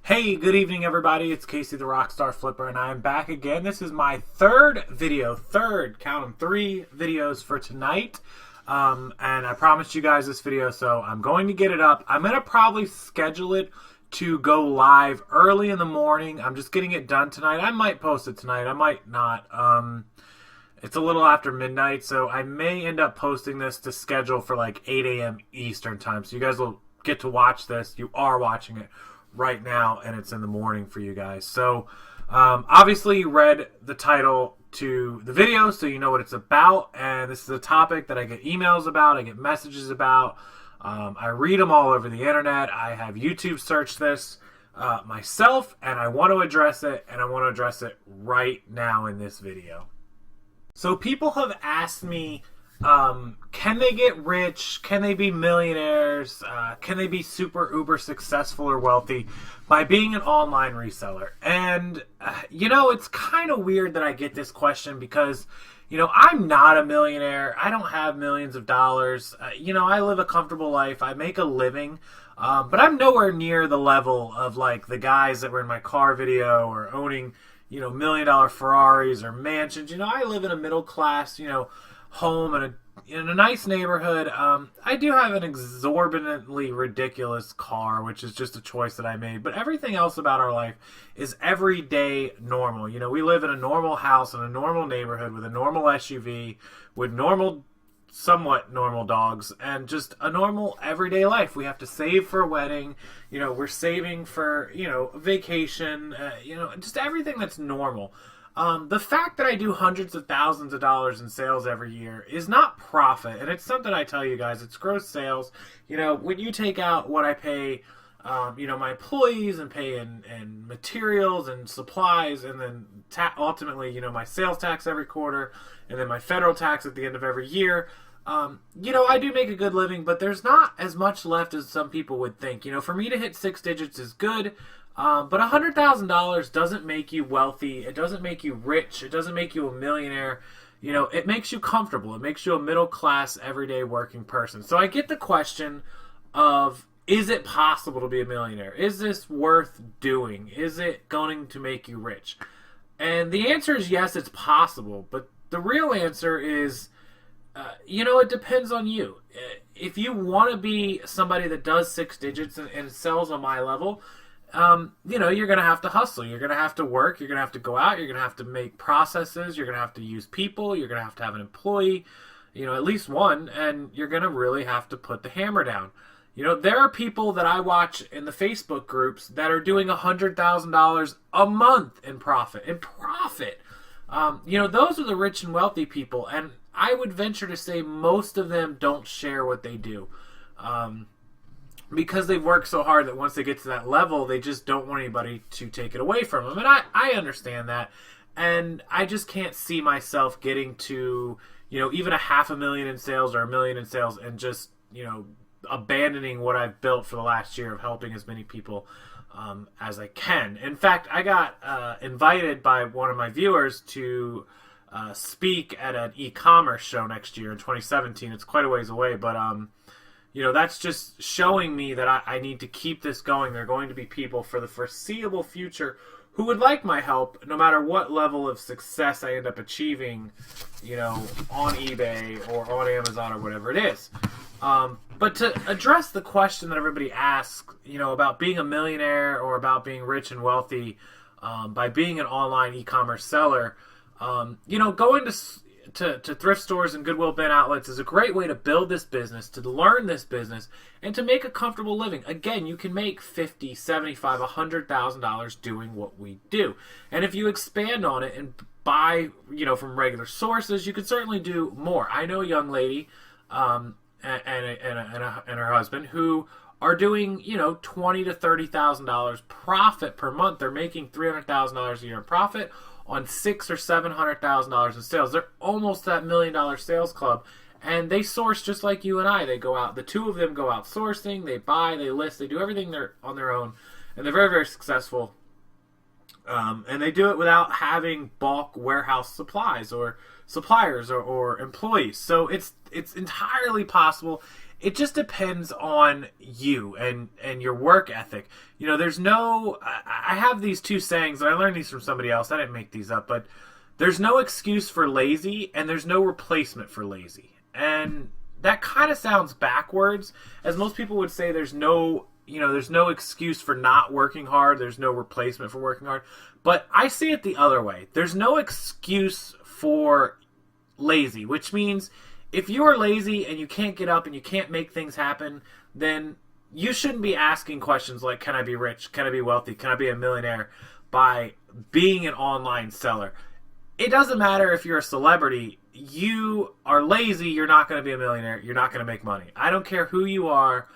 Hey, good evening everybody, it's Casey the Rockstarflipper and I am back again. This is my third video, count them, 3 videos for tonight. And I promised you guys this video, so I'm going to get it up. I'm going to probably schedule it to go live early in the morning. I'm just getting it done tonight. I might post it tonight, I might not. It's a little after midnight, so I may end up posting this to schedule for like 8 a.m. Eastern time. So you guys will get to watch this. You are watching it right now, and it's in the morning for you guys. So obviously you read the title to the video, so you know what it's about. And this is a topic that I get emails about, I get messages about. I read them all over the internet. I have YouTube search this myself, and I want to address it, and I want to address it right now in this video. So people have asked me, can they get rich? Can they be millionaires? Can they be super uber successful or wealthy by being an online reseller? And, you know, it's kind of weird that I get this question because, you know, I'm not a millionaire. I don't have millions of dollars. You know, I live a comfortable life. I make a living. But I'm nowhere near the level of, like, the guys that were in my car video or owning, you know, $1 million Ferraris or mansions. You know, I live in a middle class, you know, home in a nice neighborhood. I do have an exorbitantly ridiculous car, which is just a choice that I made. But everything else about our life is everyday normal. You know, we live in a normal house in a normal neighborhood with a normal SUV, with somewhat normal dogs, and just a normal everyday life. We have to save for a wedding, you know, we're saving for, you know, a vacation, you know, just everything that's normal. The fact that I do hundreds of thousands of dollars in sales every year is not profit, and it's something I tell you guys, it's gross sales. You know, when you take out what I pay, you know, my employees and pay in materials and supplies, and then ultimately, you know, my sales tax every quarter, and then my federal tax at the end of every year, you know, I do make a good living, but there's not as much left as some people would think. You know, for me to hit 6 digits is good. But $100,000 doesn't make you wealthy. It doesn't make you rich. It doesn't make you a millionaire. You know, it makes you comfortable. It makes you a middle-class, everyday working person. So I get the question of, is it possible to be a millionaire? Is this worth doing? Is it going to make you rich? And the answer is yes, it's possible. But the real answer is, you know, it depends on you. If you want to be somebody that does 6 digits and sells on my level, you know, you're going to have to hustle. You're going to have to work. You're going to have to go out. You're going to have to make processes. You're going to have to use people. You're going to have an employee, you know, at least one, and you're going to really have to put the hammer down. You know, there are people that I watch in the Facebook groups that are doing $100,000 a month in profit. You know, those are the rich and wealthy people, and I would venture to say most of them don't share what they do. Because they've worked so hard that once they get to that level, they just don't want anybody to take it away from them. And I understand that. And I just can't see myself getting to, you know, even $500,000 in sales or $1 million in sales and just, you know, abandoning what I've built for the last year of helping as many people as I can. In fact, I got invited by one of my viewers to speak at an e-commerce show next year in 2017. It's quite a ways away, but you know, that's just showing me that I need to keep this going. There are going to be people for the foreseeable future who would like my help, no matter what level of success I end up achieving, you know, on eBay or on Amazon or whatever it is. But to address the question that everybody asks, you know, about being a millionaire or about being rich and wealthy by being an online e-commerce seller, you know, going to thrift stores and Goodwill bin outlets is a great way to build this business, to learn this business, and to make a comfortable living. Again, you can make $50,000, $75,000, $100,000 doing what we do. And if you expand on it and buy, you know, from regular sources, you can certainly do more. I know a young lady and her husband who are doing, you know, $20,000 to $30,000 profit per month. They're making $300,000 a year in profit on $600,000 or $700,000 in sales. They're almost that $1 million sales club, and they source just like you and I. They go out, the two of them go out sourcing, they buy, they list, they do everything on their own, and they're very, very successful. And they do it without having bulk warehouse supplies or suppliers or employees. So it's entirely possible. it just depends on you and your work ethic. There's no, I have these two sayings, and I learned these from somebody else. I didn't make these up, but there's no excuse for lazy, and there's no replacement for lazy. And that kind of sounds backwards, as most people would say there's no excuse for not working hard. There's no replacement for working hard. But I see it the other way. There's no excuse for lazy, which means if you are lazy and you can't get up and you can't make things happen, then you shouldn't be asking questions like, can I be rich? Can I be wealthy? Can I be a millionaire by being an online seller? It doesn't matter if you're a celebrity. You are lazy, you're not going to be a millionaire. You're not going to make money. I don't care who you are.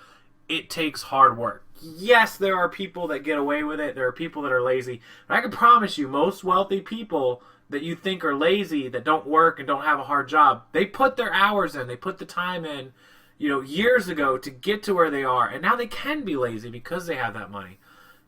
It takes hard work. Yes, there are people that get away with it. There are people that are lazy. But I can promise you, most wealthy people that you think are lazy, that don't work and don't have a hard job, they put their hours in. They put the time in, years ago to get to where they are. And now they can be lazy because they have that money.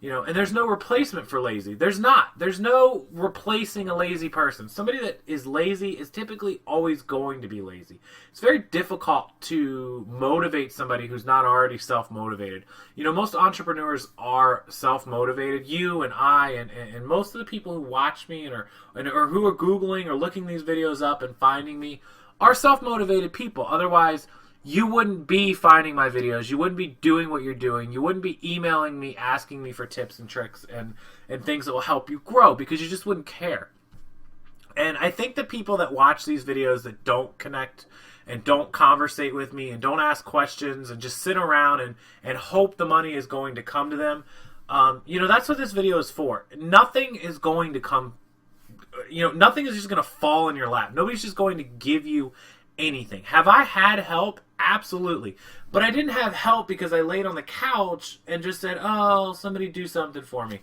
And there's no replacement for lazy. There's not. There's no replacing a lazy person. Somebody that is lazy is typically always going to be lazy. It's very difficult to motivate somebody who's not already self-motivated. Most entrepreneurs are self-motivated. You and I and most of the people who watch me or who are Googling or looking these videos up and finding me are self-motivated people. Otherwise, you wouldn't be finding my videos. You wouldn't be doing what you're doing. You wouldn't be emailing me, asking me for tips and tricks and things that will help you grow, because you just wouldn't care. And I think the people that watch these videos that don't connect and don't conversate with me and don't ask questions and just sit around and hope the money is going to come to them, that's what this video is for. Nothing is going to come, nothing is just going to fall in your lap. Nobody's just going to give you anything. Have I had help? Absolutely. But I didn't have help because I laid on the couch and just said, oh, somebody do something for me.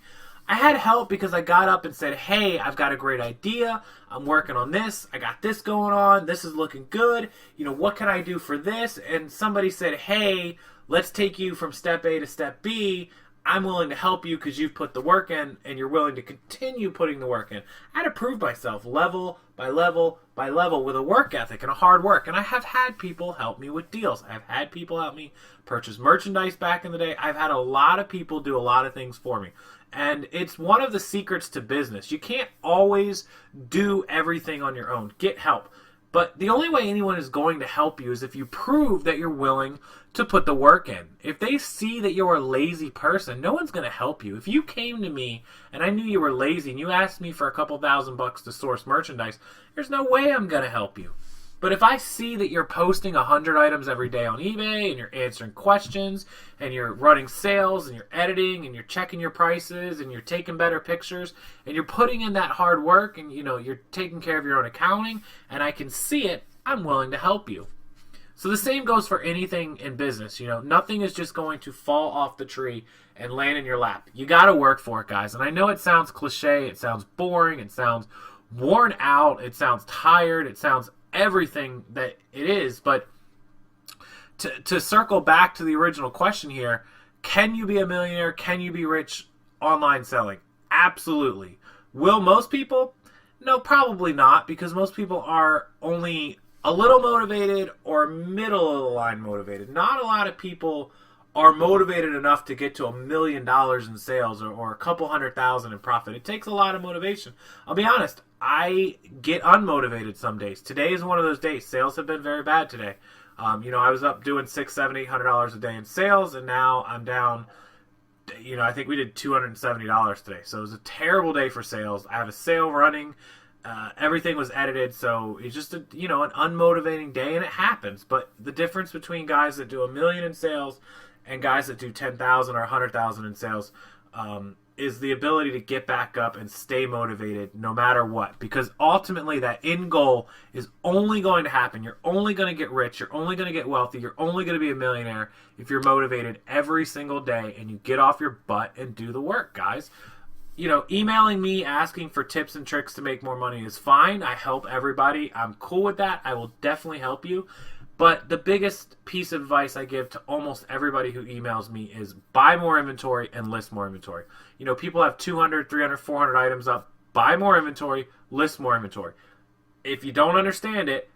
I had help because I got up and said, hey, I've got a great idea. I'm working on this. I got this going on. This is looking good. What can I do for this? And somebody said, hey, let's take you from step A to step B. I'm willing to help you because you've put the work in and you're willing to continue putting the work in. I had to prove myself level by level by level with a work ethic and a hard work. And I have had people help me with deals. I've had people help me purchase merchandise back in the day. I've had a lot of people do a lot of things for me. And it's one of the secrets to business. You can't always do everything on your own. Get help. But the only way anyone is going to help you is if you prove that you're willing to put the work in. If they see that you're a lazy person, no one's going to help you. If you came to me and I knew you were lazy and you asked me for a couple $1,000 to source merchandise, there's no way I'm going to help you. But if I see that you're posting 100 items every day on eBay and you're answering questions and you're running sales and you're editing and you're checking your prices and you're taking better pictures and you're putting in that hard work and you're taking care of your own accounting and I can see it, I'm willing to help you. So the same goes for anything in business. Nothing is just going to fall off the tree and land in your lap. You got to work for it, guys. And I know it sounds cliche, it sounds boring, it sounds worn out, it sounds tired, it sounds everything that it is, but to circle back to the original question here, can you be a millionaire? Can you be rich online selling? Absolutely. Will most people? No, probably not, because most people are only a little motivated or middle of the line motivated. Not a lot of people are motivated enough to get to $1 million in sales or a couple $100,000 in profit. It takes a lot of motivation. I'll be honest, I get unmotivated some days. Today is one of those days. Sales have been very bad today. I was up doing $600, $700, $800 a day in sales, and now I'm down. I think we did $270 today. So it was a terrible day for sales. I have a sale running. Everything was edited, so it's just an unmotivating day, and it happens. But the difference between guys that do $1 million in sales and guys that do 10,000 or 100,000 in sales is the ability to get back up and stay motivated no matter what. Because ultimately that end goal is only going to happen. You're only going to get rich. You're only going to get wealthy. You're only going to be a millionaire if you're motivated every single day and you get off your butt and do the work, guys. Emailing me asking for tips and tricks to make more money is fine. I help everybody. I'm cool with that. I will definitely help you. But the biggest piece of advice I give to almost everybody who emails me is buy more inventory and list more inventory. People have 200, 300, 400 items up. Buy more inventory, list more inventory. If you don't understand it,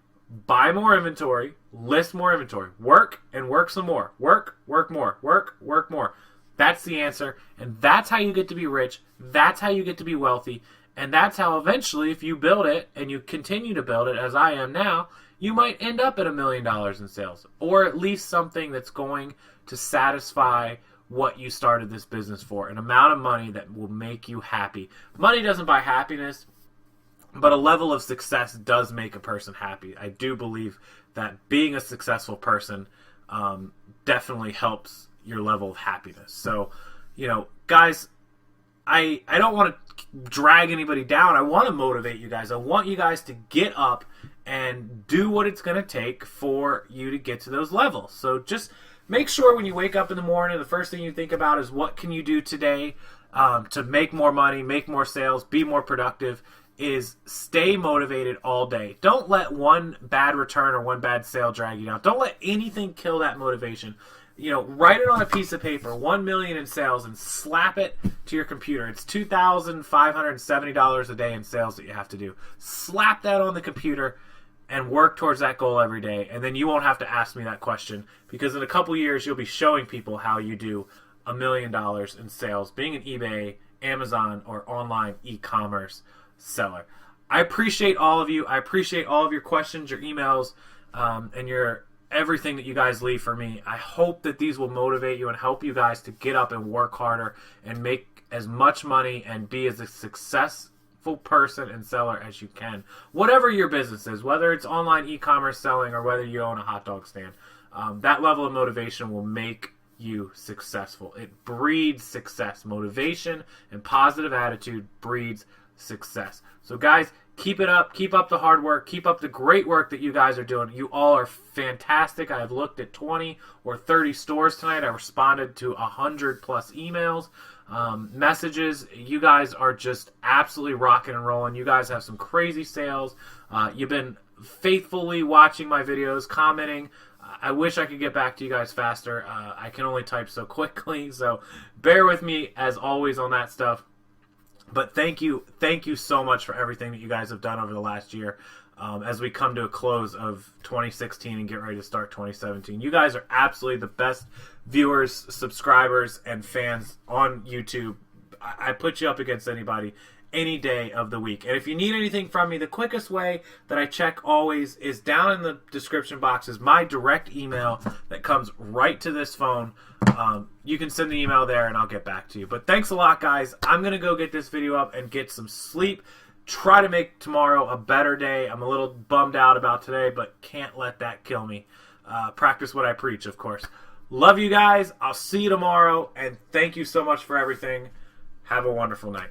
buy more inventory, list more inventory, work and work some more, work more, work more. That's the answer, and that's how you get to be rich. That's how you get to be wealthy, and that's how eventually, if you build it and you continue to build it, as I am now, you might end up at $1 million in sales, or at least something that's going to satisfy what you started this business for, an amount of money that will make you happy. Money doesn't buy happiness, but a level of success does make a person happy. I do believe that being a successful person definitely helps your level of happiness. So, you know, guys, I don't want to drag anybody down. I want to motivate you guys. I want you guys to get up and do what it's going to take for you to get to those levels. So just make sure when you wake up in the morning, the first thing you think about is what can you do today to make more money, make more sales, be more productive, is stay motivated all day. Don't let one bad return or one bad sale drag you down. Don't let anything kill that motivation. You know, write it on a piece of paper, 1 million in sales, and slap it to your computer. It's $2,570 a day in sales that you have to do. Slap that on the computer and work towards that goal every day, and then you won't have to ask me that question, because in a couple years you'll be showing people how you do $1 million in sales being an eBay, Amazon, or online e-commerce seller. I appreciate all of you. I appreciate all of your questions, your emails, and your everything that you guys leave for me. I hope that these will motivate you and help you guys to get up and work harder and make as much money and be as a successful person and seller as you can. Whatever your business is, whether it's online e-commerce selling or whether you own a hot dog stand, that level of motivation will make you successful. It breeds success. Motivation and positive attitude breeds success. So guys, keep it up. Keep up the hard work. Keep up the great work that you guys are doing. You all are fantastic. I've looked at 20 or 30 stores tonight. I responded to 100 plus emails, messages. You guys are just absolutely rocking and rolling. You guys have some crazy sales. You've been faithfully watching my videos, commenting. I wish I could get back to you guys faster. I can only type so quickly, so bear with me as always on that stuff. But thank you so much for everything that you guys have done over the last year as we come to a close of 2016 and get ready to start 2017. You guys are absolutely the best viewers, subscribers, and fans on YouTube. I put you up against anybody any day of the week. And if you need anything from me, the quickest way that I check always is down in the description box is my direct email that comes right to this phone. You can send the email there and I'll get back to you. But thanks a lot, guys. I'm going to go get this video up and get some sleep. Try to make tomorrow a better day. I'm a little bummed out about today, but can't let that kill me. Practice what I preach, of course. Love you guys. I'll see you tomorrow, and thank you so much for everything. Have a wonderful night.